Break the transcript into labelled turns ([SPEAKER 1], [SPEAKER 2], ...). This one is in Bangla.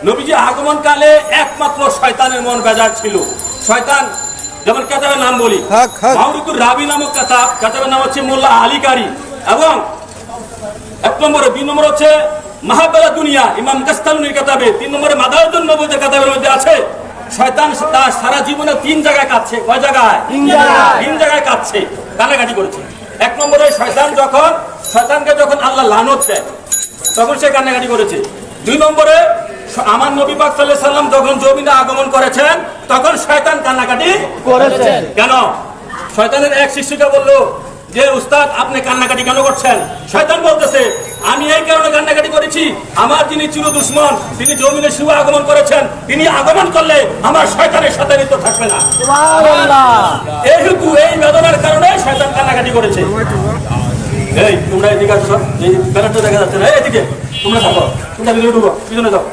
[SPEAKER 1] নবীজি আগমন কালে একমাত্র শয়তানের মন বেজার ছিল। শয়তান যেমন কেতাবের নাম বলি, মাউরিদুর রাবি নামক কেতাবের নাম হচ্ছে মোল্লা আলী কারি, এবং 1 নম্বরে, 2 নম্বর হচ্ছে মাহাবালা দুনিয়া ইমাম কাস্তালুনির কেতাবে, 3 নম্বরে মাদারুন নবুয়্যতের কেতাবের মধ্যে আছে শয়তান তার সারা জীবনে 3 জায়গায় কাঁদছে। কয় জায়গায়? 3 জায়গায় কাঁদছে, কান্নাকাটি করেছে। 1 নম্বরে শয়তানকে যখন আল্লাহ লানত দেয় তখন সে কান্নাকাটি করেছে। 2 নম্বরে আমার নবী পাক সাল্লাল্লাহু আলাইহি সাল্লাম যখন জমিনে আগমন করেছেন তখন শয়তান কান্নাকাটি করেছেন। কেন? শয়তানের এক শিষ্যকে বললো যে উস্তাদ আপনি কান্নাকাটি কেন করছেন? শয়তান বলতেছে আমি এই কারণে কান্নাকাটি করেছি, আমার যিনি চির দুশমন তিনি জমিনে শুভ আগমন করেছেন, তিনি আগমন করলে আমার শয়তানের সাথে লিপ্ত থাকবে না। সুবহানাল্লাহ। এই বেদনার কারণে শয়তান কান্নাকাটি করেছে। এই তোমরা এদিকে আসো, এই ব্যানারটা দেখা যাচ্ছে না, এদিকে তোমরা থাকো, তোমরা ভিতরে ঢুকো, পিছনে যাও।